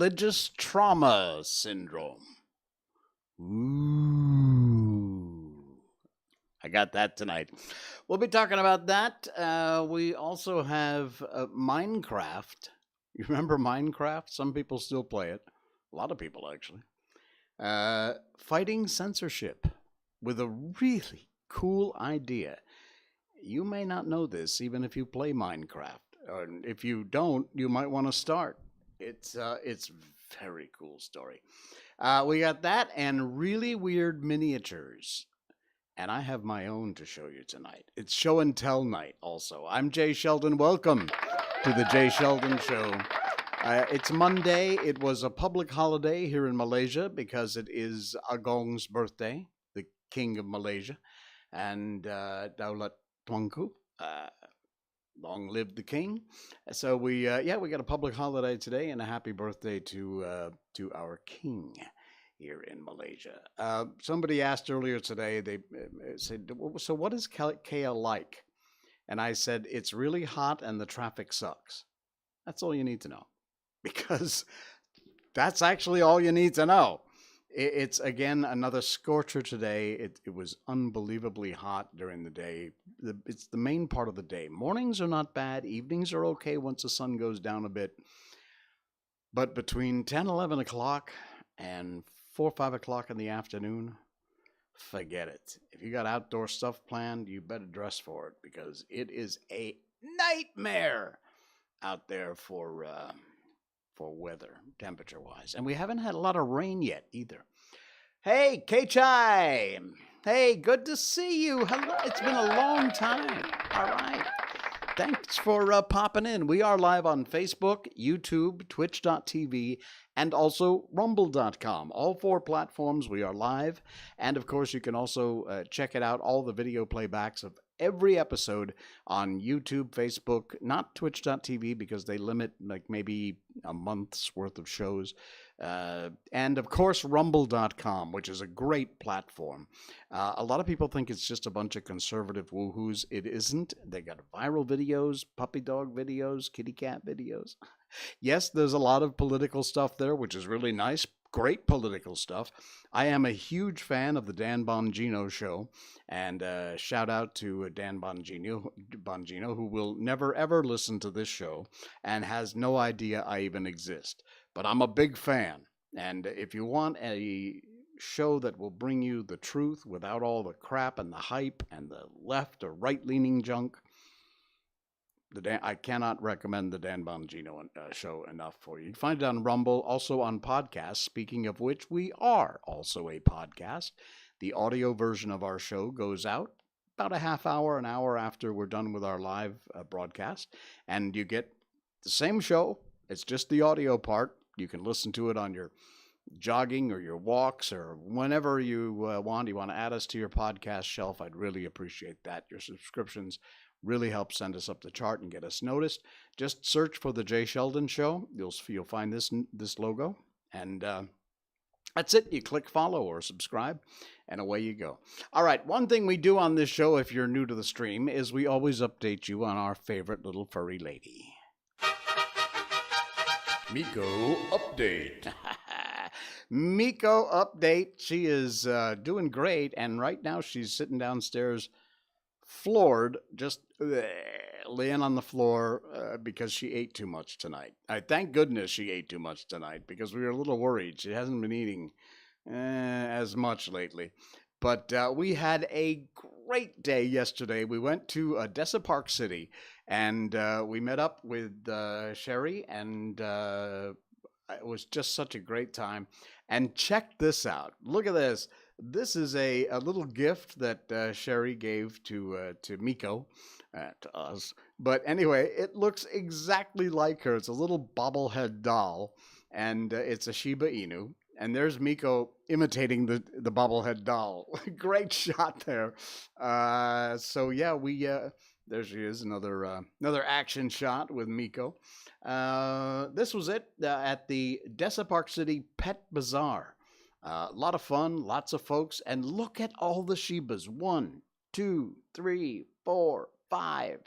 religious trauma syndrome. Ooh. I got that tonight. We'll be talking about that. We also have Minecraft. You remember Minecraft? Some people still play it. A lot of people, actually. Fighting censorship with a really cool idea. You may not know this, even if you play Minecraft. Or if you don't, you might want to start. It's very cool story. We got that and really weird miniatures. And I have my own to show you tonight. It's show and tell night also. I'm Jay Sheldon. Welcome to the Jay Sheldon Show. It's Monday. It was a public holiday here in Malaysia because it is Agong's birthday, the king of Malaysia. And Daulat Tuanku, long live the king. So we got a public holiday today and a happy birthday to our king here in Malaysia. Somebody asked earlier today, they said, so what is KL like? And I said, it's really hot and the traffic sucks. That's all you need to know. Because that's actually all you need to know. It's, again, another scorcher today. It was unbelievably hot during the day. It's the main part of the day. Mornings are not bad. Evenings are okay once the sun goes down a bit. But between 10, 11 o'clock and 4 or 5 o'clock in the afternoon, forget it. If you got outdoor stuff planned, you better dress for it because it is a nightmare out there for weather, temperature-wise. And we haven't had a lot of rain yet either. Hey, K-Chai! Hey, good to see you. Hello. It's been a long time. All right. Thanks for popping in. We are live on Facebook, YouTube, Twitch.tv, and also Rumble.com. All 4 platforms, we are live. And, of course, you can also check it out, all the video playbacks of every episode on YouTube, Facebook, not Twitch.tv because they limit like maybe a month's worth of shows. And, of course, Rumble.com, which is a great platform. A lot of people think it's just a bunch of conservative woohoos. It isn't. They got viral videos, puppy dog videos, kitty cat videos. Yes, there's a lot of political stuff there, which is really nice. Great political stuff. I am a huge fan of the Dan Bongino show, and shout out to Dan Bongino, who will never ever listen to this show and has no idea I even exist. But I'm a big fan, and if you want a show that will bring you the truth without all the crap and the hype and the left or right-leaning junk, I cannot recommend the Dan Bongino show enough for you. You can find it on Rumble, also on podcasts, speaking of which we are also a podcast. The audio version of our show goes out about a half hour, an hour after we're done with our live broadcast, and you get the same show. It's just the audio part. You can listen to it on your jogging or your walks or whenever you want. You want to add us to your podcast shelf, I'd really appreciate that. Your subscriptions really help send us up the chart and get us noticed. Just search for the Jay Sheldon Show. You'll find this logo, and that's it. You click follow or subscribe, and away you go. All right, one thing we do on this show, if you're new to the stream, is we always update you on our favorite little furry lady. Miko Update. Miko Update. She is doing great, and right now she's sitting downstairs floored, just laying on the floor because she ate too much tonight. Thank goodness she ate too much tonight because we were a little worried. She hasn't been eating as much lately. But we had a great day yesterday. We went to Odessa Park City, and we met up with Sherry, and it was just such a great time. And check this out. Look at this. This is a little gift that Sherry gave to Miko, to us. But anyway, it looks exactly like her. It's a little bobblehead doll, and it's a Shiba Inu. And there's Miko imitating the bobblehead doll. Great shot there. So yeah, there she is, another action shot with Miko. This was it at the Odessa Park City Pet Bazaar. A lot of fun, lots of folks, and look at all the Shibas. 1, 2, 3, 4, 5.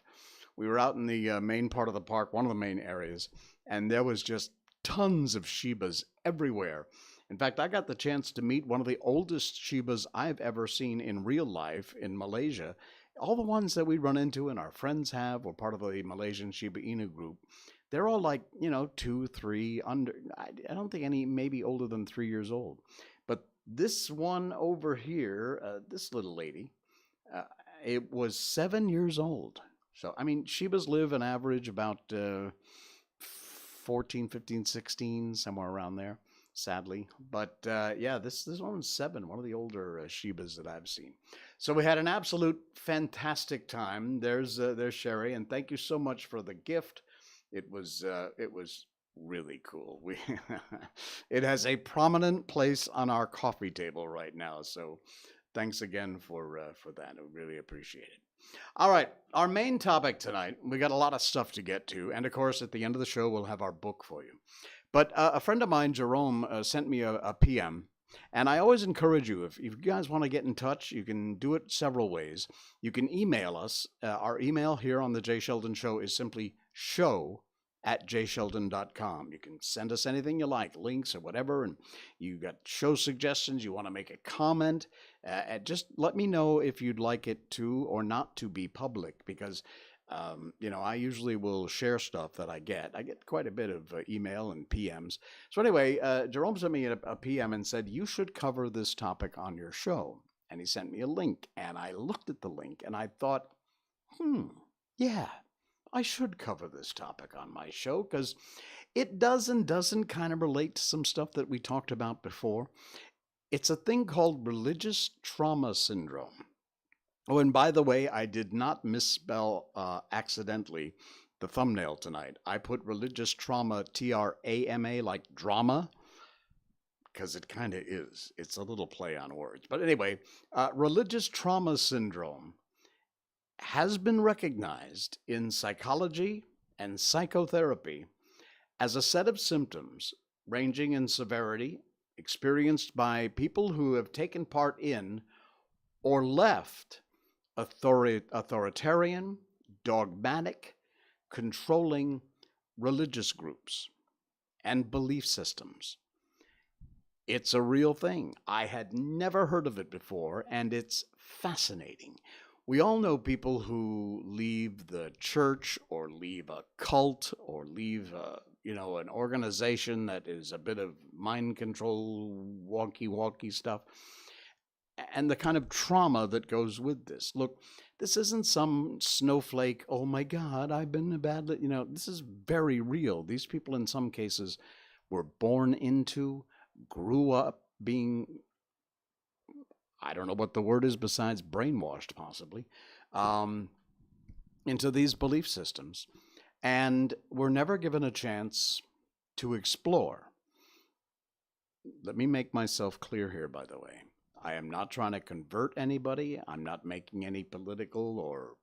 We were out in the main part of the park, one of the main areas, and there was just tons of Shibas everywhere. In fact, I got the chance to meet one of the oldest Shibas I've ever seen in real life in Malaysia. All the ones that we run into and our friends have, or part of the Malaysian Shiba Inu group, they're all like, 2, 3, under. I don't think any maybe older than 3 years old. But this one over here, this little lady, uh, it was 7 years old. So, I mean, Shibas live an average about 14, 15, 16, somewhere around there, sadly. But yeah, this one was 7, one of the older Shibas that I've seen. So we had an absolute fantastic time. There's Sherry, and thank you so much for the gift. It was really cool. It has a prominent place on our coffee table right now. So thanks again for that. I really appreciate it. All right, our main topic tonight. We got a lot of stuff to get to, and of course, at the end of the show, we'll have our book for you. But a friend of mine, Jerome, sent me a PM. And I always encourage you, if you guys want to get in touch, you can do it several ways. You can email us. Our email here on the Jay Sheldon Show is simply show@jsheldon.com. You can send us anything you like, links or whatever, and you got show suggestions, you want to make a comment, and just let me know if you'd like it to or not to be public, because I usually will share stuff that I get. I get quite a bit of email and PMs. So anyway, Jerome sent me a PM and said, you should cover this topic on your show. And he sent me a link, and I looked at the link, and I thought, yeah, I should cover this topic on my show, because it does and doesn't kind of relate to some stuff that we talked about before. It's a thing called religious trauma syndrome. Oh, and by the way, I did not misspell accidentally the thumbnail tonight. I put religious trauma, TRAMA, like drama, because it kind of is. It's a little play on words. But anyway, religious trauma syndrome has been recognized in psychology and psychotherapy as a set of symptoms ranging in severity experienced by people who have taken part in or left authoritarian, dogmatic, controlling religious groups and belief systems. It's a real thing. I had never heard of it before, and it's fascinating. We all know people who leave the church or leave a cult or leave an organization that is a bit of mind control, wonky stuff, and the kind of trauma that goes with this. Look, this isn't some snowflake, oh my God, I've been a bad, this is very real. These people in some cases were born into, grew up being, I don't know what the word is besides brainwashed possibly, into these belief systems, and were never given a chance to explore. Let me make myself clear here, by the way. I am not trying to convert anybody. I'm not making any political or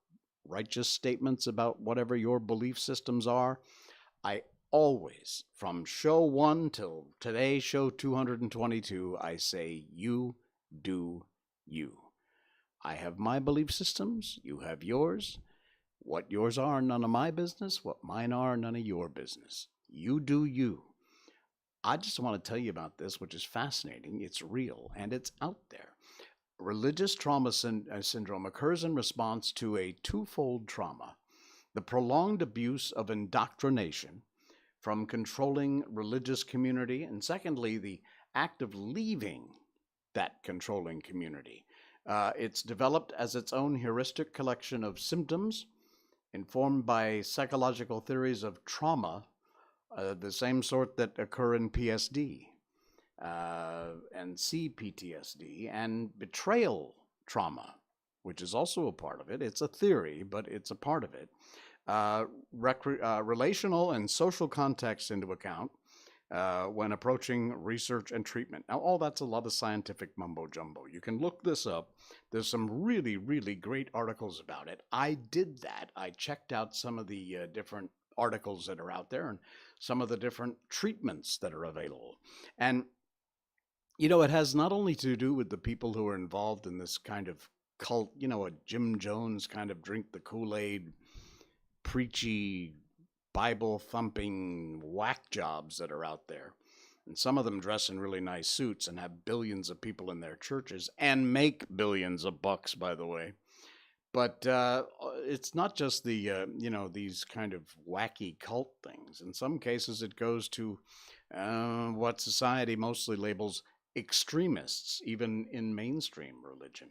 righteous statements about whatever your belief systems are. I always, from show 1 till today, show 222, I say, you do you. I have my belief systems. You have yours. What yours are, none of my business. What mine are, none of your business. You do you. I just want to tell you about this, which is fascinating. It's real, and it's out there. Religious trauma syndrome occurs in response to a twofold trauma: the prolonged abuse of indoctrination from controlling religious community, and secondly, the act of leaving that controlling community. It's developed as its own heuristic collection of symptoms informed by psychological theories of trauma, the same sort that occur in PSD and CPTSD, and betrayal trauma, which is also a part of it. It's a theory, but it's a part of it. Relational and social context into account when approaching research and treatment. Now, all that's a lot of scientific mumbo jumbo. You can look this up. There's some really, really great articles about it. I did that. I checked out some of the different articles that are out there and some of the different treatments that are available. And, it has not only to do with the people who are involved in this kind of cult, a Jim Jones kind of drink the Kool-Aid, preachy, Bible thumping whack jobs that are out there. And some of them dress in really nice suits and have billions of people in their churches and make billions of bucks, by the way. But it's not just the, these kind of wacky cult things. In some cases, it goes to what society mostly labels extremists, even in mainstream religion.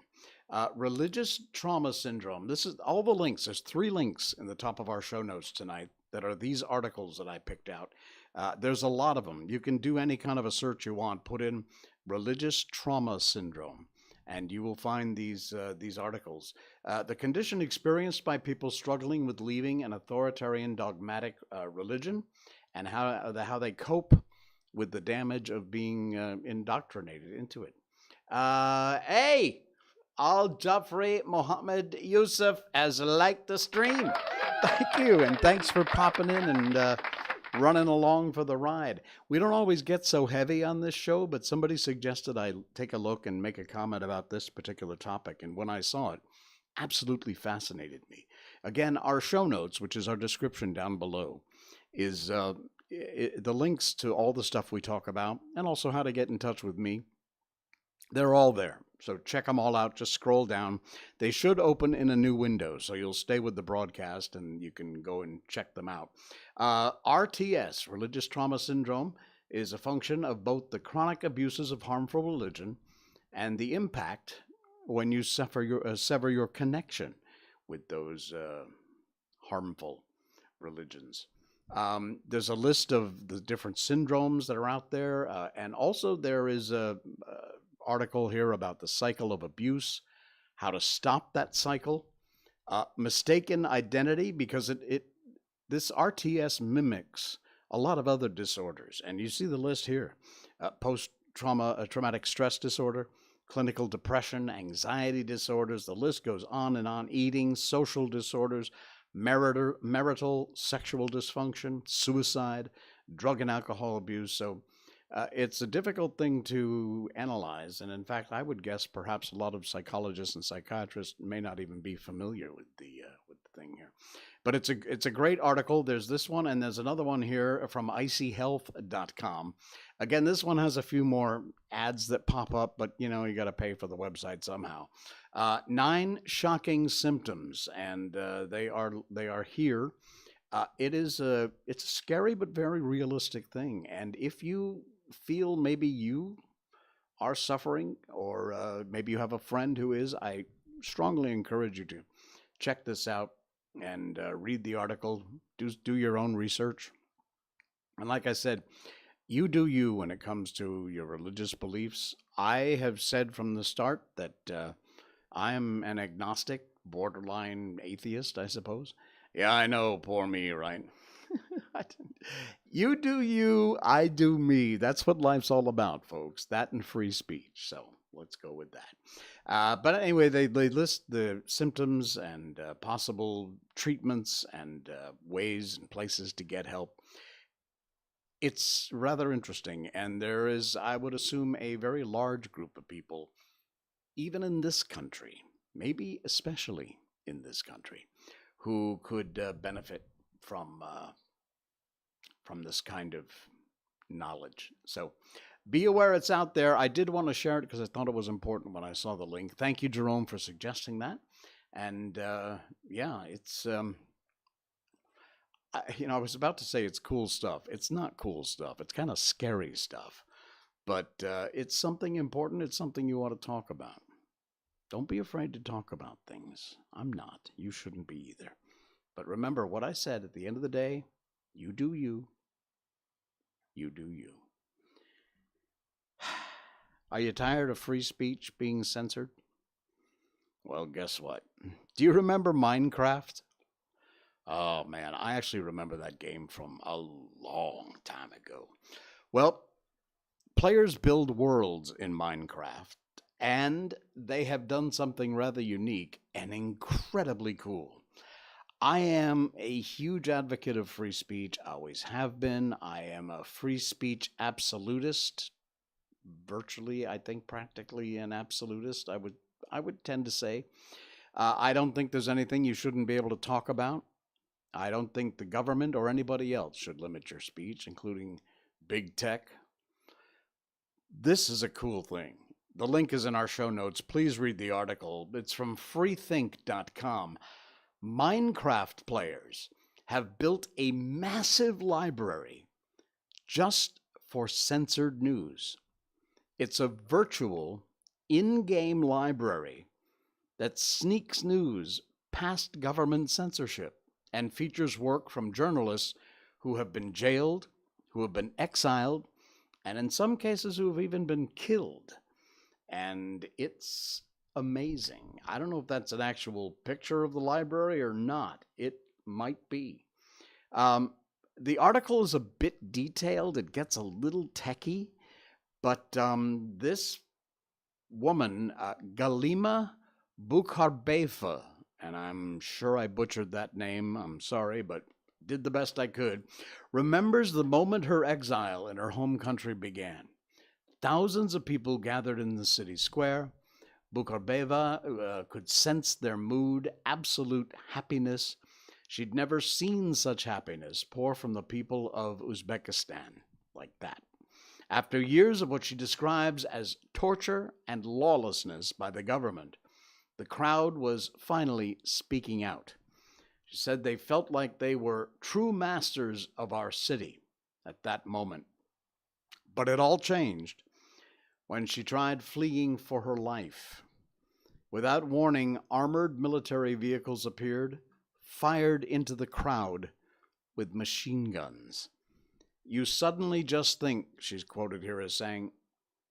Religious trauma syndrome. This is all the links. There's 3 links in the top of our show notes tonight that are these articles that I picked out. There's a lot of them. You can do any kind of a search you want. Put in religious trauma syndrome, and you will find these articles. The condition experienced by people struggling with leaving an authoritarian dogmatic religion, and how they cope with the damage of being indoctrinated into it. Hey, Al Jafri Mohammed Yusuf has liked the stream. Thank you, and thanks for popping in and running along for the ride. We don't always get so heavy on this show, but somebody suggested I take a look and make a comment about this particular topic, and when I saw it, absolutely fascinated me. Again, our show notes, which is our description down below, is the links to all the stuff we talk about, and also how to get in touch with me. They're all there. So check them all out. Just scroll down. They should open in a new window, so you'll stay with the broadcast and you can go and check them out. RTS, religious trauma syndrome, is a function of both the chronic abuses of harmful religion and the impact when you sever your connection with those harmful religions. There's a list of the different syndromes that are out there, and also there is a article here about the cycle of abuse, how to stop that cycle, mistaken identity, because this RTS mimics a lot of other disorders, and you see the list here: traumatic stress disorder, clinical depression, anxiety disorders. The list goes on and on. Eating, social disorders, marital sexual dysfunction, suicide, drug and alcohol abuse. So it's a difficult thing to analyze, and in fact, I would guess perhaps a lot of psychologists and psychiatrists may not even be familiar with the thing here. But it's a great article. There's this one, and there's another one here from icyhealth.com. Again, this one has a few more ads that pop up, but you got to pay for the website somehow. 9 shocking symptoms, and they are here. It's a scary but very realistic thing, and if you feel maybe you are suffering, or maybe you have a friend who is, I strongly encourage you to check this out and read the article. Do your own research, and like I said, you do you when it comes to your religious beliefs. I have said from the start that I am an agnostic, borderline atheist, I suppose. Yeah, I know, poor me, right? You do you, I do me. That's what life's all about, folks. That and free speech. So let's go with that. But anyway, they list the symptoms and possible treatments and ways and places to get help. It's rather interesting, and there is, I would assume, a very large group of people, even in this country, maybe especially in this country, who could benefit from this kind of knowledge. So be aware it's out there. I did want to share it because I thought it was important when I saw the link. Thank you, Jerome, for suggesting that. And yeah, it's I was about to say it's cool stuff. It's not cool stuff. It's kind of scary stuff. But it's something important. It's something you ought to talk about. Don't be afraid to talk about things. I'm not. You shouldn't be either. But remember what I said at the end of the day. You do you. You do you. Are you tired of free speech being censored? Well, guess what? Do you remember Minecraft? Oh, man, I actually remember that game from a long time ago. Well, players build worlds in Minecraft, and they have done something rather unique and incredibly cool. I am a huge advocate of free speech, always have been. I am a free speech absolutist, virtually, I think practically an absolutist, I would tend to say. I don't think there's anything you shouldn't be able to talk about. I don't think the government or anybody else should limit your speech, including big tech. This is a cool thing. The link is in our show notes. Please read the article. It's from freethink.com. Minecraft players have built a massive library just for censored news. It's a virtual, in-game library that sneaks news past government censorship and features work from journalists who have been jailed, who have been exiled, and in some cases who have even been killed. And it's amazing. I don't know if that's an actual picture of the library or not. It might be. The article is a bit detailed. It gets a little techie, but this woman, Galima Bukharbeh, and I'm sure I butchered that name, I'm sorry, but did the best I could, remembers the moment her exile in her home country began. Thousands of people gathered in the city square. Bukharbeh could sense their mood, absolute happiness. She'd never seen such happiness pour from the people of Uzbekistan like that. After years of what she describes as torture and lawlessness by the government, the crowd was finally speaking out. She said they felt like they were true masters of our city at that moment. But it all changed when she tried fleeing for her life. Without warning, armored military vehicles appeared, fired into the crowd with machine guns. You suddenly just think, she's quoted here as saying,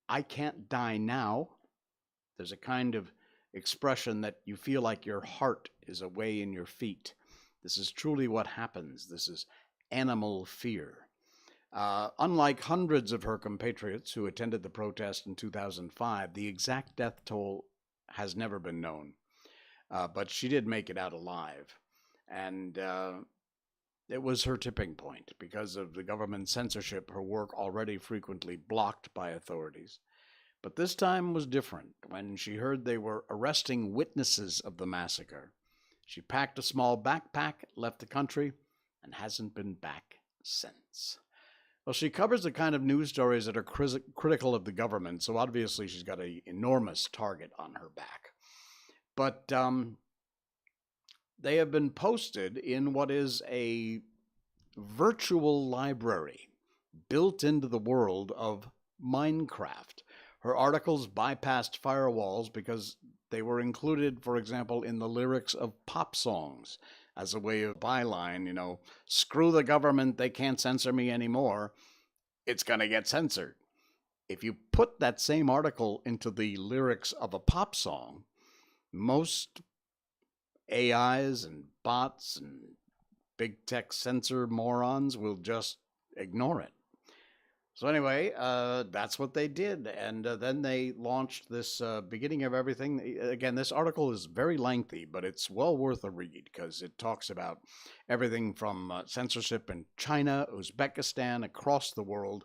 I can't die now. There's a kind of expression that you feel like your heart is away in your feet. This is truly what happens. This is animal fear. Unlike hundreds of her compatriots who attended the protest in 2005, the exact death toll has never been known. But she did make it out alive. And it was her tipping point. Because of the government censorship, her work already frequently blocked by authorities. But this time was different. When she heard they were arresting witnesses of the massacre, she packed a small backpack, left the country, and hasn't been back since. Well, she covers the kind of news stories that are critical of the government, so obviously she's got an enormous target on her back. But they have been posted in what is a virtual library built into the world of Minecraft. Her articles bypassed firewalls because they were included, for example, in the lyrics of pop songs as a way of byline, screw the government, they can't censor me anymore. It's going to get censored. If you put that same article into the lyrics of a pop song, most AIs and bots and big tech censor morons will just ignore it. So anyway, that's what they did. And then they launched this beginning of everything. Again, this article is very lengthy, but it's well worth a read because it talks about everything from censorship in China, Uzbekistan, across the world,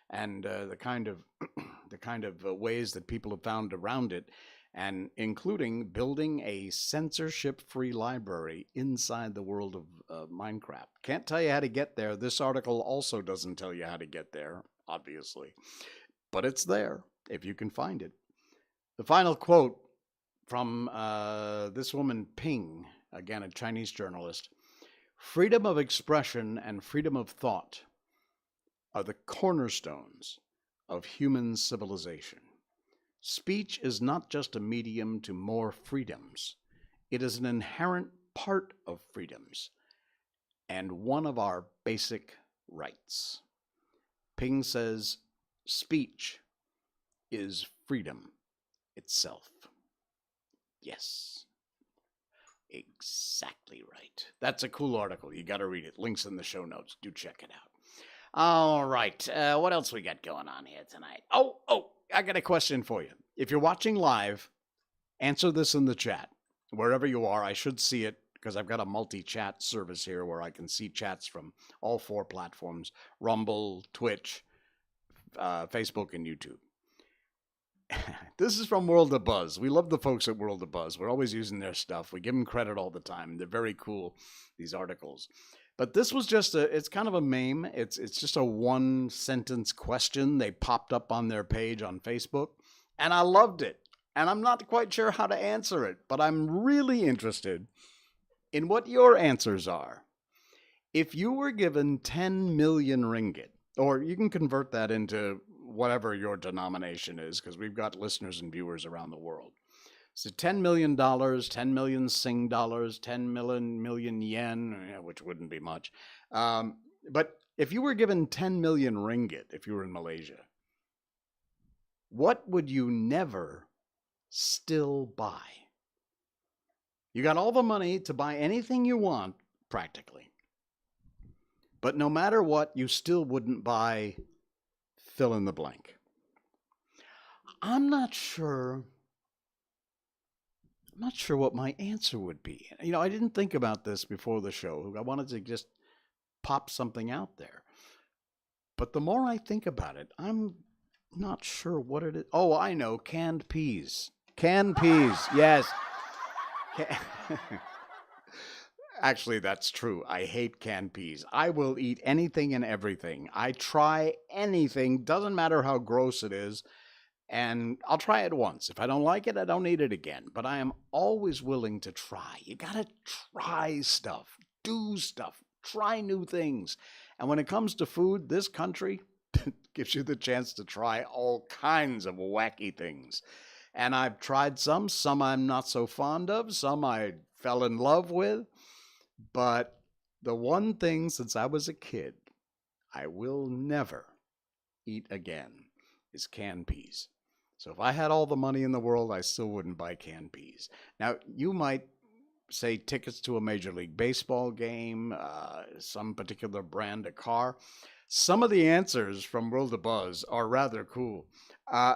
and the kind of ways that people have found around it, and including building a censorship-free library inside the world of Minecraft. Can't tell you how to get there. This article also doesn't tell you how to get there, obviously. But it's there, if you can find it. The final quote from this woman, Ping, again, a Chinese journalist. Freedom of expression and freedom of thought are the cornerstones of human civilization. Speech is not just a medium to more freedoms. It is an inherent part of freedoms and one of our basic rights. Ping says, speech is freedom itself. Yes, exactly right. That's a cool article. You got to read it. Links in the show notes. Do check it out. All right. What else we got going on here tonight? Oh, I got a question for you. If you're watching live, answer this in the chat. Wherever you are, I should see it because I've got a multi-chat service here where I can see chats from all 4 platforms, Rumble, Twitch, Facebook, and YouTube. This is from World of Buzz. We love the folks at World of Buzz. We're always using their stuff. We give them credit all the time. They're very cool, these articles. But this was just it's kind of a meme. It's just a one sentence question. They popped up on their page on Facebook, and I loved it. And I'm not quite sure how to answer it, but I'm really interested in what your answers are. If you were given 10 million ringgit, or you can convert that into whatever your denomination is, because we've got listeners and viewers around the world. So $10 million, 10 million Sing dollars, 10 million yen, which wouldn't be much. But if you were given 10 million ringgit, if you were in Malaysia, what would you never still buy? You got all the money to buy anything you want, practically. But no matter what, you still wouldn't buy fill in the blank. I'm not sure what my answer would be. I didn't think about this before the show. I wanted to just pop something out there. But the more I think about it, I'm not sure what it is. Oh, I know, canned peas. Canned peas, yes. Actually, that's true. I hate canned peas. I will eat anything and everything. I try anything, doesn't matter how gross it is, and I'll try it once. If I don't like it, I don't eat it again. But I am always willing to try. You gotta try stuff, do stuff, try new things. And when it comes to food, this country gives you the chance to try all kinds of wacky things. And I've tried some I'm not so fond of, some I fell in love with. But the one thing since I was a kid I will never eat again is canned peas. So if I had all the money in the world, I still wouldn't buy canned peas. Now, you might say tickets to a Major League Baseball game, some particular brand of car. Some of the answers from World of Buzz are rather cool.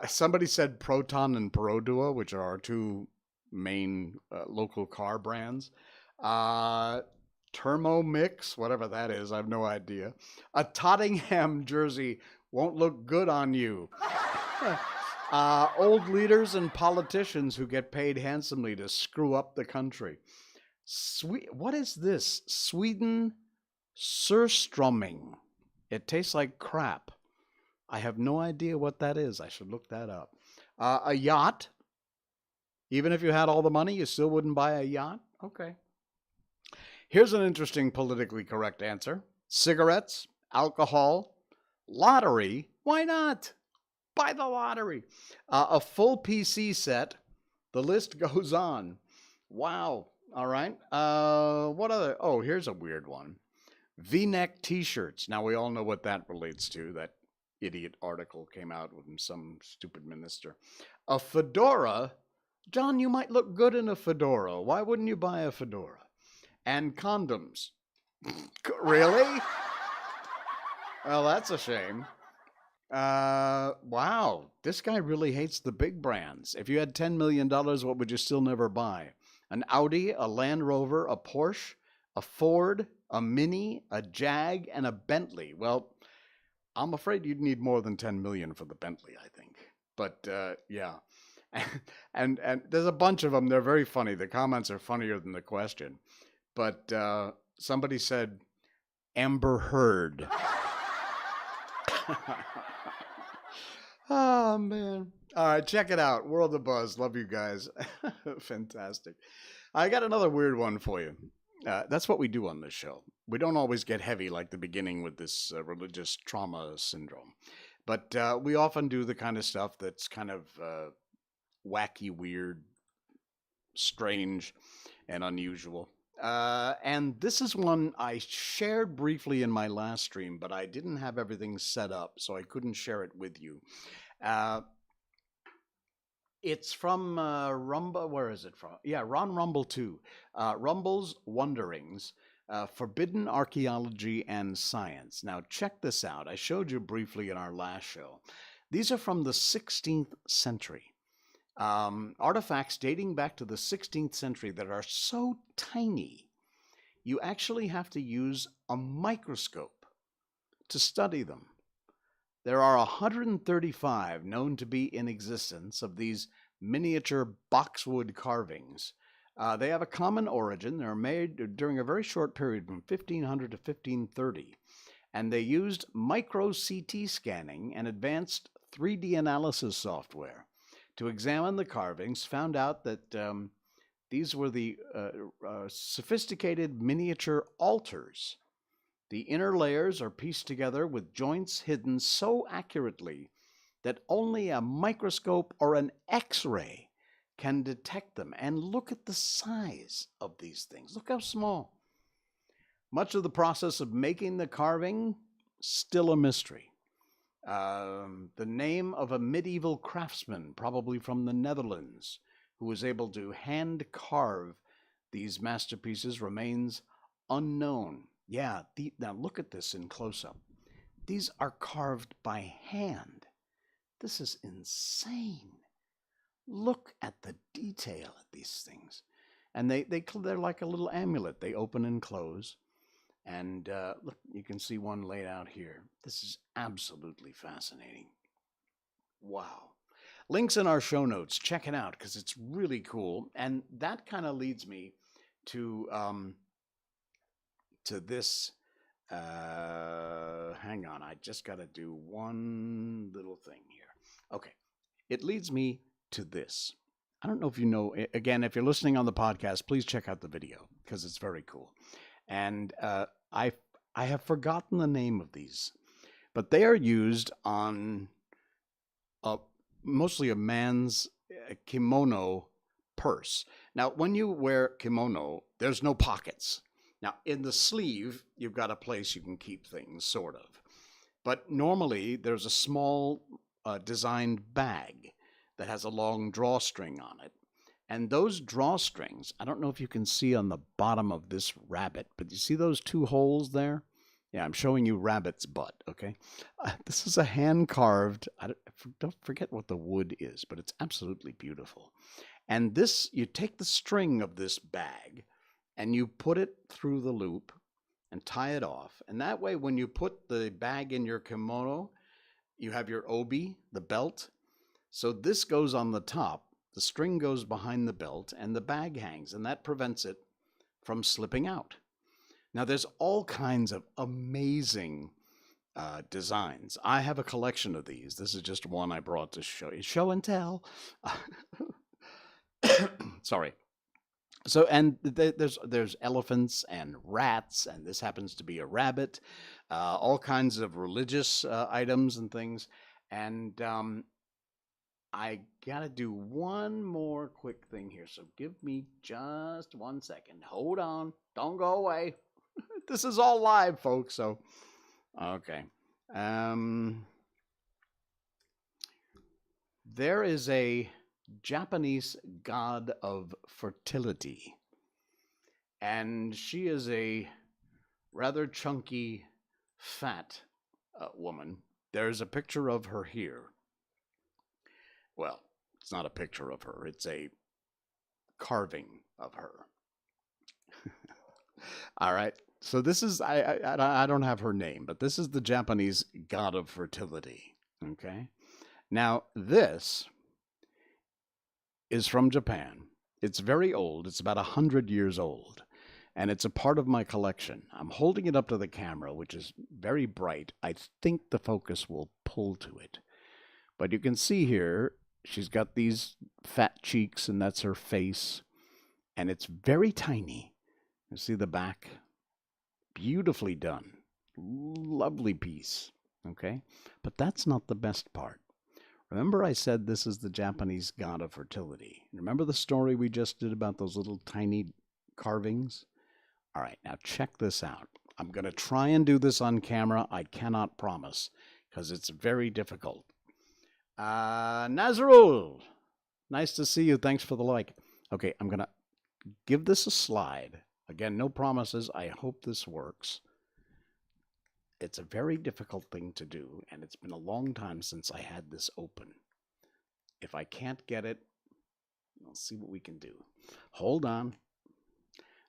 Somebody said Proton and Perodua, which are our two main local car brands. Thermomix, whatever that is, I have no idea. A Tottenham jersey won't look good on you. Old leaders and politicians who get paid handsomely to screw up the country. What is this? Sweden surströmming. It tastes like crap. I have no idea what that is. I should look that up. A yacht. Even if you had all the money, you still wouldn't buy a yacht? Okay. Here's an interesting politically correct answer. Cigarettes, alcohol, lottery. Why not? Buy the lottery. A full PC set. The list goes on. Wow. All right. What other? Oh, here's a weird one. V-neck T-shirts. Now, we all know what that relates to. That idiot article came out with some stupid minister. A fedora. John, you might look good in a fedora. Why wouldn't you buy a fedora? And condoms. Really? Well, that's a shame. Wow. This guy really hates the big brands. If you had $10 million, what would you still never buy? An Audi, a Land Rover, a Porsche, a Ford, a Mini, a Jag, and a Bentley. Well, I'm afraid you'd need more than 10 million for the Bentley, I think. But yeah. And there's a bunch of them. They're very funny. The comments are funnier than the question. But somebody said Amber Heard. Oh, man. All right, check it out. World of Buzz. Love you guys. Fantastic. I got another weird one for you. That's what we do on this show. We don't always get heavy like the beginning with this religious trauma syndrome. But we often do the kind of stuff that's kind of wacky, weird, strange, and unusual. And this is one I shared briefly in my last stream, but I didn't have everything set up, so I couldn't share it with you. It's from Rumble. Where is it from? Yeah, Ron Rumble 2. Rumble's Wonderings, Forbidden Archaeology and Science. Now, check this out. I showed you briefly in our last show. These are from the 16th century. Artifacts dating back to the 16th century that are so tiny, you actually have to use a microscope to study them. There are 135 known to be in existence of these miniature boxwood carvings. They have a common origin. They're made during a very short period from 1500 to 1530, and they used micro CT scanning and advanced 3D analysis software to examine the carvings, found out that these were the sophisticated miniature altars. The inner layers are pieced together with joints hidden so accurately that only a microscope or an X-ray can detect them. And look at the size of these things. Look how small. Much of the process of making the carving, still a mystery. The name of a medieval craftsman, probably from the Netherlands, who was able to hand carve these masterpieces remains unknown. Yeah, now look at this in close-up. These are carved by hand. This is insane. Look at the detail of these things. And they're like a little amulet. They open and close. And look, you can see one laid out here. This is absolutely fascinating. Wow. Links in our show notes. Check it out because it's really cool. And that kind of leads me to this. Hang on. I just got to do one little thing here. Okay. It leads me to this. I don't know if you know. Again, if you're listening on the podcast, please check out the video because it's very cool. And I have forgotten the name of these, but they are used on mostly a man's kimono purse. Now, when you wear kimono, there's no pockets. Now, in the sleeve, you've got a place you can keep things, sort of. But normally, there's a small designed bag that has a long drawstring on it. And those drawstrings, I don't know if you can see on the bottom of this rabbit, but you see those two holes there? Yeah, I'm showing you rabbit's butt, okay? This is a hand-carved, don't forget what the wood is, but it's absolutely beautiful. And this, you take the string of this bag, and you put it through the loop and tie it off. And that way, when you put the bag in your kimono, you have your obi, the belt. So this goes on the top. The string goes behind the belt and the bag hangs, and that prevents it from slipping out. Now, there's all kinds of amazing designs. I have a collection of these. This is just one I brought to show you. Show and tell. Sorry. So, and there's elephants and rats, and this happens to be a rabbit. All kinds of religious items and things. And I gotta do one more quick thing here, so give me just 1 second. Hold on, don't go away. This is all live, folks. So, okay. There is a Japanese god of fertility, and she is a rather chunky, fat woman. There's a picture of her here. Well, it's not a picture of her. It's a carving of her. All right. So this is, I don't have her name, but this is the Japanese god of fertility. Okay. Now, this is from Japan. It's very old. It's about 100 years old. And it's a part of my collection. I'm holding it up to the camera, which is very bright. I think the focus will pull to it. But you can see here, she's got these fat cheeks, and that's her face. And it's very tiny. You see the back? Beautifully done. Lovely piece. Okay? But that's not the best part. Remember I said this is the Japanese god of fertility. Remember the story we just did about those little tiny carvings? All right, now check this out. I'm going to try and do this on camera. I cannot promise because it's very difficult. Nazrul, nice to see you. Thanks for the like. Okay, I'm going to give this a slide. Again, no promises. I hope this works. It's a very difficult thing to do, and it's been a long time since I had this open. If I can't get it, I'll see what we can do. Hold on.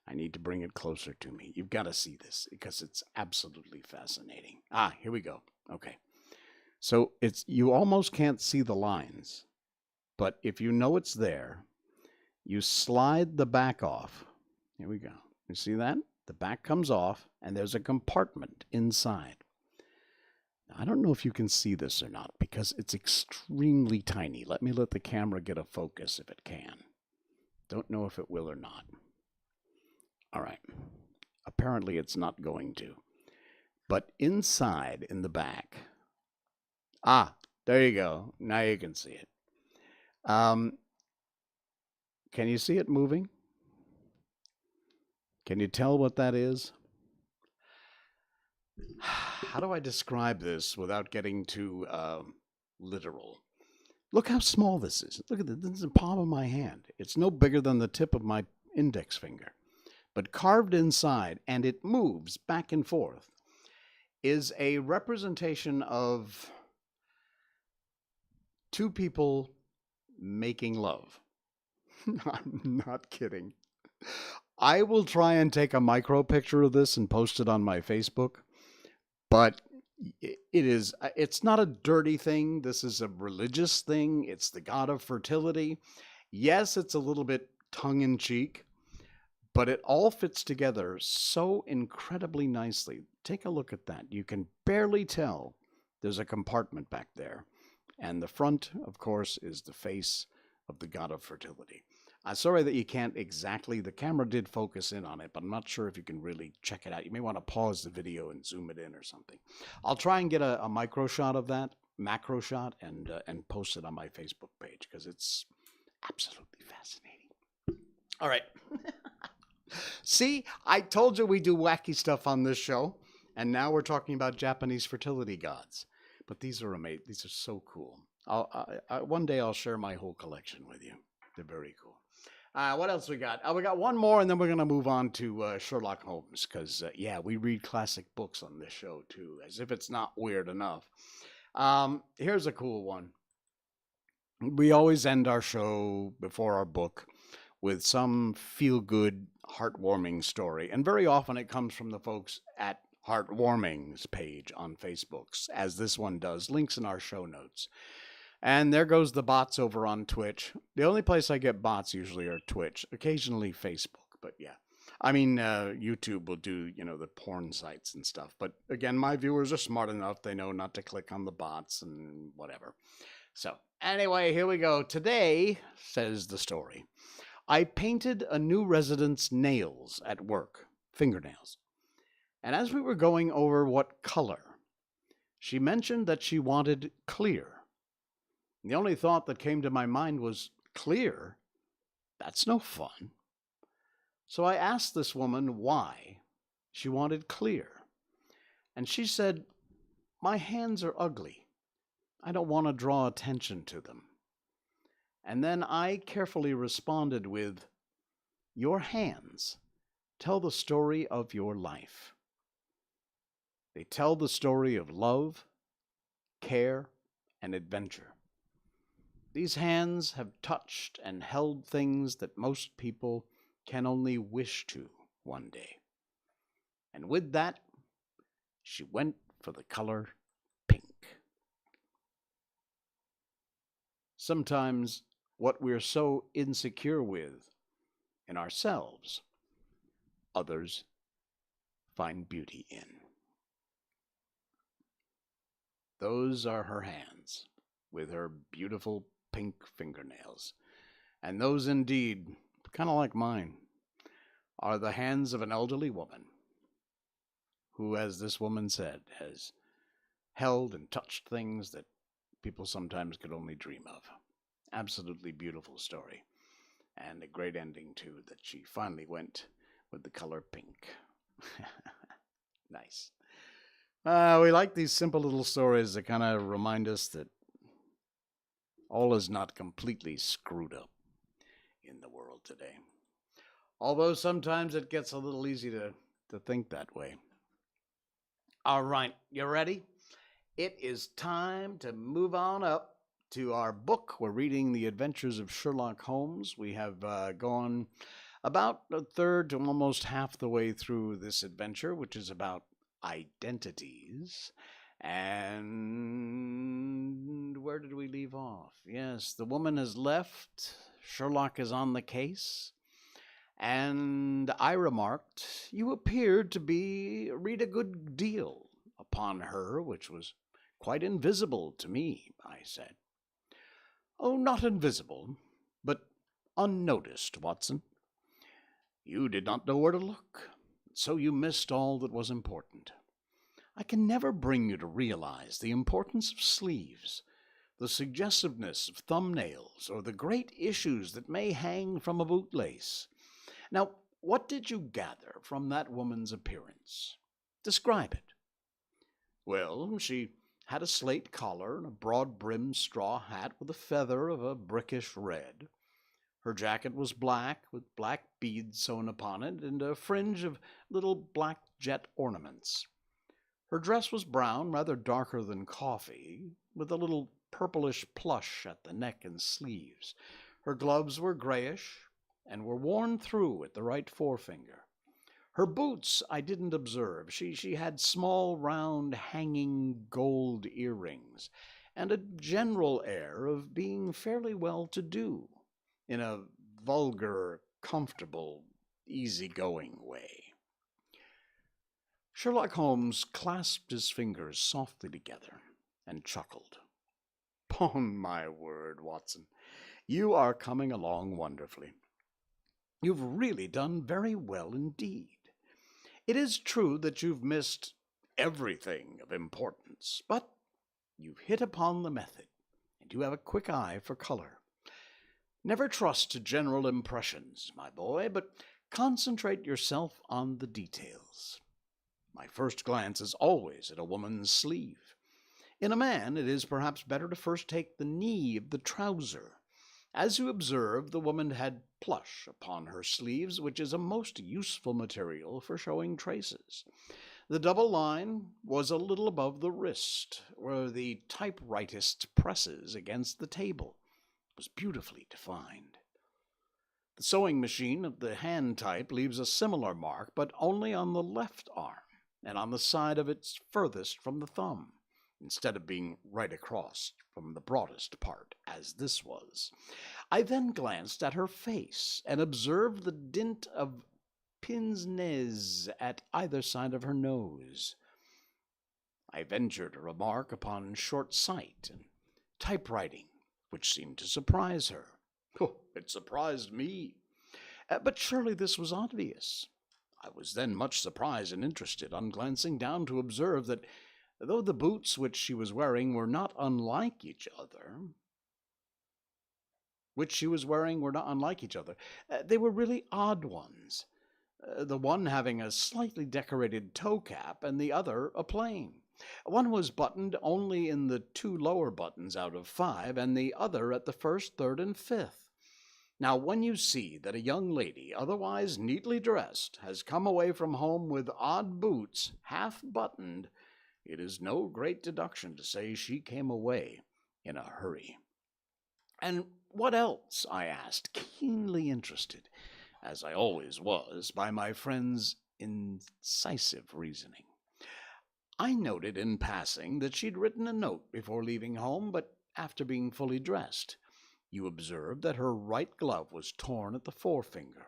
I need to bring it closer to me. You've got to see this because it's absolutely fascinating. Here we go. Okay. So you almost can't see the lines, but if you know it's there, you slide the back off. Here we go. You see that? The back comes off, and there's a compartment inside. Now, I don't know if you can see this or not because it's extremely tiny. Let the camera get a focus if it can. Don't know if it will or not. All right. Apparently it's not going to. But inside, in the back, there you go. Now you can see it. Can you see it moving? Can you tell what that is? How do I describe this without getting too literal? Look how small this is. Look at this. This is the palm of my hand. It's no bigger than the tip of my index finger. But carved inside, and it moves back and forth, is a representation of two people making love. I'm not kidding. I will try and take a micro picture of this and post it on my Facebook, but it's not a dirty thing. This is a religious thing. It's the god of fertility. Yes, it's a little bit tongue-in-cheek, but it all fits together so incredibly nicely. Take a look at that. You can barely tell there's a compartment back there. And the front, of course, is the face of the god of fertility. I'm sorry that you can't exactly, the camera did focus in on it, but I'm not sure if you can really check it out. You may want to pause the video and zoom it in or something. I'll try and get a micro shot of that, macro shot, and post it on my Facebook page because it's absolutely fascinating. All right. See, I told you we do wacky stuff on this show, and now we're talking about Japanese fertility gods. But these are amazing. These are so cool. One day I'll share my whole collection with you. They're very cool. What else we got? We got one more, and then we're going to move on to Sherlock Holmes, because, we read classic books on this show, too, as if it's not weird enough. Here's a cool one. We always end our show before our book with some feel-good, heartwarming story, and very often it comes from the folks at Heartwarming's page on Facebook, as this one does. Links in our show notes. And there goes the bots over on Twitch. The only place I get bots usually are Twitch, occasionally Facebook, but yeah. I mean, YouTube will do, the porn sites and stuff. But again, my viewers are smart enough. They know not to click on the bots and whatever. So anyway, here we go. Today, says the story, I painted a new resident's nails at work, fingernails. And as we were going over what color, she mentioned that she wanted clear. The only thought that came to my mind was, clear? That's no fun. So I asked this woman why she wanted clear. And she said, my hands are ugly. I don't want to draw attention to them. And then I carefully responded with, your hands tell the story of your life. They tell the story of love, care, and adventure. These hands have touched and held things that most people can only wish to one day. And with that, she went for the color pink. Sometimes what we're so insecure with in ourselves, others find beauty in. Those are her hands, with her beautiful pink fingernails. And those indeed, kind of like mine, are the hands of an elderly woman who, as this woman said, has held and touched things that people sometimes could only dream of. Absolutely beautiful story. And a great ending, too, that she finally went with the color pink. Nice. We like these simple little stories that kind of remind us that all is not completely screwed up in the world today. Although sometimes it gets a little easy to think that way. All right, you ready? It is time to move on up to our book. We're reading The Adventures of Sherlock Holmes. We have gone about a third to almost half the way through this adventure, which is about identities. And where did we leave off? Yes, the woman has left. Sherlock is on the case. And I remarked, "You appeared to read a good deal upon her, which was quite invisible to me," I said. "Oh, not invisible, but unnoticed, Watson. You did not know where to look, so you missed all that was important. I can never bring you to realize the importance of sleeves, the suggestiveness of thumbnails, or the great issues that may hang from a bootlace. Now, what did you gather from that woman's appearance? Describe it." "Well, she had a slate collar and a broad-brimmed straw hat with a feather of a brickish red. Her jacket was black, with black beads sewn upon it, and a fringe of little black jet ornaments. Her dress was brown, rather darker than coffee, with a little purplish plush at the neck and sleeves. Her gloves were grayish, and were worn through at the right forefinger. Her boots I didn't observe. She had small, round, hanging gold earrings, and a general air of being fairly well-to-do, in a vulgar, comfortable, easy-going way." Sherlock Holmes clasped his fingers softly together and chuckled. "'Pon my word, Watson, you are coming along wonderfully. You've really done very well indeed. It is true that you've missed everything of importance, but you've hit upon the method, and you have a quick eye for color. Never trust to general impressions, my boy, but concentrate yourself on the details. My first glance is always at a woman's sleeve. In a man, it is perhaps better to first take the knee of the trouser. As you observe, the woman had plush upon her sleeves, which is a most useful material for showing traces. The double line was a little above the wrist, where the typewritist presses against the table. It was beautifully defined. The sewing machine of the hand type leaves a similar mark, but only on the left arm, and on the side of it furthest from the thumb, instead of being right across from the broadest part, as this was. I then glanced at her face, and observed the dint of pince-nez at either side of her nose. I ventured a remark upon short sight and typewriting, which seemed to surprise her. Oh, it surprised me. But surely this was obvious. I was then much surprised and interested on glancing down to observe that though the boots which she was wearing were not unlike each other, they were really odd ones, the one having a slightly decorated toe cap and the other a plain. One was buttoned only in the 2 lower buttons out of 5, and the other at the 1st, 3rd, and 5th. Now, when you see that a young lady, otherwise neatly dressed, has come away from home with odd boots, half-buttoned, it is no great deduction to say she came away in a hurry." "And what else?" I asked, keenly interested, as I always was, by my friend's incisive reasoning. "I noted in passing that she'd written a note before leaving home, but after being fully dressed. You observed that her right glove was torn at the forefinger.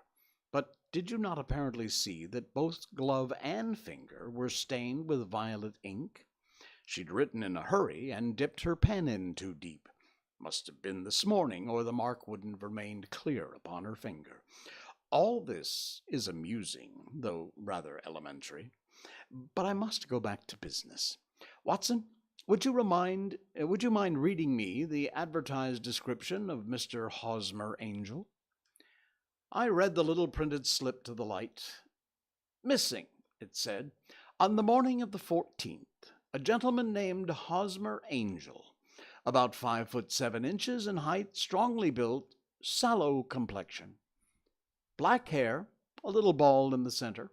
But did you not apparently see that both glove and finger were stained with violet ink? She'd written in a hurry and dipped her pen in too deep. Must have been this morning, or the mark wouldn't have remained clear upon her finger. All this is amusing, though rather elementary. But I must go back to business. Watson, would you mind reading me the advertised description of Mr. Hosmer Angel?" I read the little printed slip to the light. "Missing," it said, "on the morning of the 14th, a gentleman named Hosmer Angel, about 5'7" in height, strongly built, sallow complexion, black hair, a little bald in the center,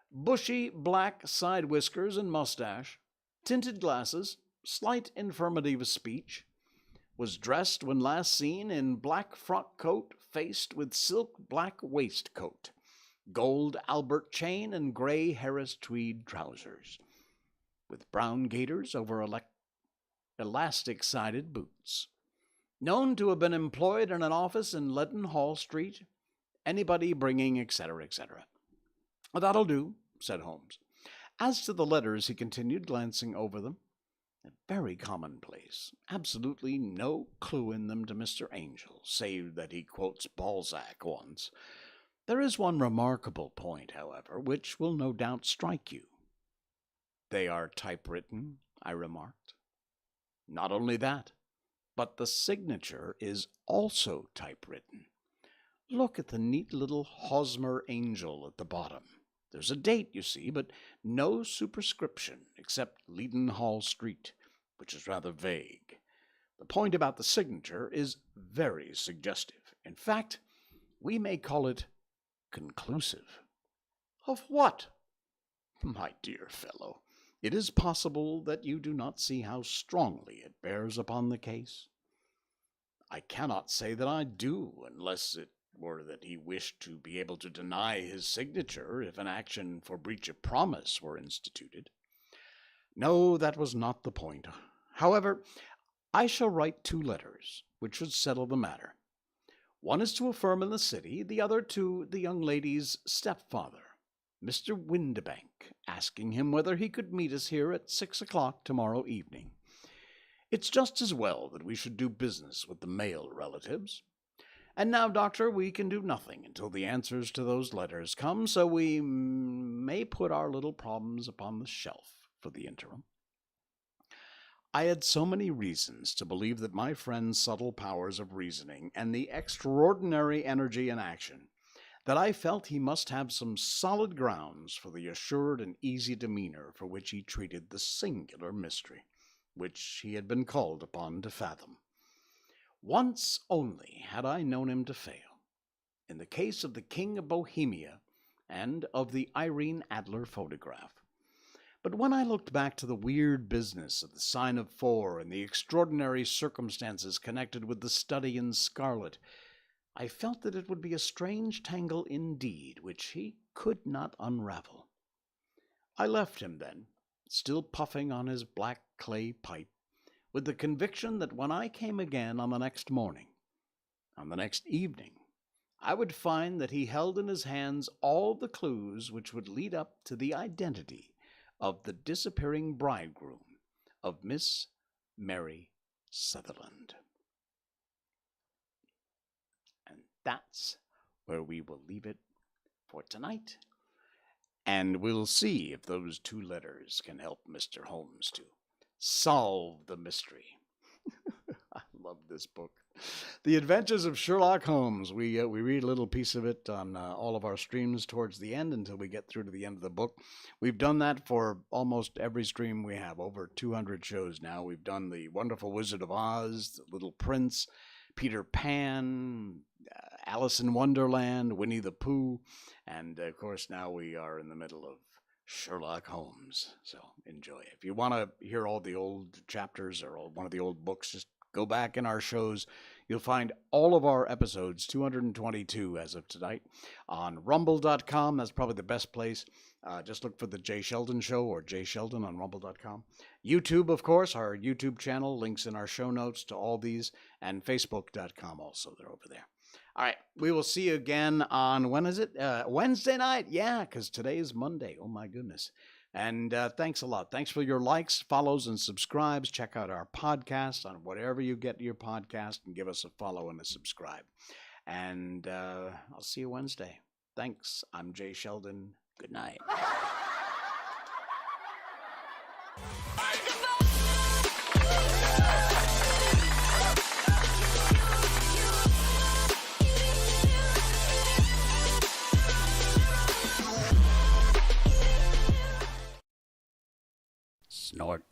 bushy black side whiskers and mustache, tinted glasses, slight infirmity of speech, was dressed when last seen in black frock coat faced with silk black waistcoat, gold Albert chain, and gray Harris tweed trousers." with brown gaiters over elastic-sided boots. Known to have been employed in an office in Leadenhall Street. Anybody bringing, etc., etc. That'll do, said Holmes. As to the letters, he continued, glancing over them, very commonplace. Absolutely no clue in them to Mr. Angel, save that he quotes Balzac once. There is one remarkable point, however, which will no doubt strike you. They are typewritten, I remarked. Not only that, but the signature is also typewritten. Look at the neat little Hosmer Angel at the bottom. There's a date, you see, but no superscription except Leadenhall Street, which is rather vague. The point about the signature is very suggestive. In fact, we may call it conclusive. Of what? My dear fellow, it is possible that you do not see how strongly it bears upon the case. I cannot say that I do, unless it were that he wished to be able to deny his signature if an action for breach of promise were instituted. No, that was not the point. However, I shall write 2 letters, which should settle the matter. One is to a firm in the city, the other to the young lady's stepfather, Mr. Windibank, asking him whether he could meet us here at 6 o'clock tomorrow evening. It's just as well that we should do business with the male relatives. And now, Doctor, we can do nothing until the answers to those letters come, so we may put our little problems upon the shelf for the interim. I had so many reasons to believe that my friend's subtle powers of reasoning and the extraordinary energy in action that I felt he must have some solid grounds for the assured and easy demeanor for which he treated the singular mystery which he had been called upon to fathom. Once only had I known him to fail, in the case of the King of Bohemia and of the Irene Adler photograph. But when I looked back to the weird business of the sign of 4 and the extraordinary circumstances connected with the study in scarlet, I felt that it would be a strange tangle indeed, which he could not unravel. I left him then, still puffing on his black clay pipe, with the conviction that when I came again on the next morning, on the next evening, I would find that he held in his hands all the clues which would lead up to the identity of the disappearing bridegroom of Miss Mary Sutherland. And that's where we will leave it for tonight. And we'll see if those 2 letters can help Mr. Holmes to solve the mystery. I love this book. The Adventures of Sherlock Holmes. We read a little piece of it on all of our streams towards the end until we get through to the end of the book. We've done that for almost every stream we have, over 200 shows now. We've done The Wonderful Wizard of Oz, The Little Prince, Peter Pan, Alice in Wonderland, Winnie the Pooh, and of course now we are in the middle of Sherlock Holmes. So enjoy. If you want to hear all the old chapters or one of the old books, just go back in our shows. You'll find all of our episodes, 222 as of tonight, on rumble.com. That's probably the best place. Just look for the Jay Sheldon Show or Jay Sheldon on rumble.com. YouTube, of course, our YouTube channel, links in our show notes to all these, and facebook.com also. They're over there. All right, we will see you again on, when is it? Wednesday night. Yeah, because today is Monday. Oh, my goodness. And thanks a lot. Thanks for your likes, follows, and subscribes. Check out our podcast on whatever you get your podcast and give us a follow and a subscribe. And I'll see you Wednesday. Thanks. I'm Jay Sheldon. Good night. Snort.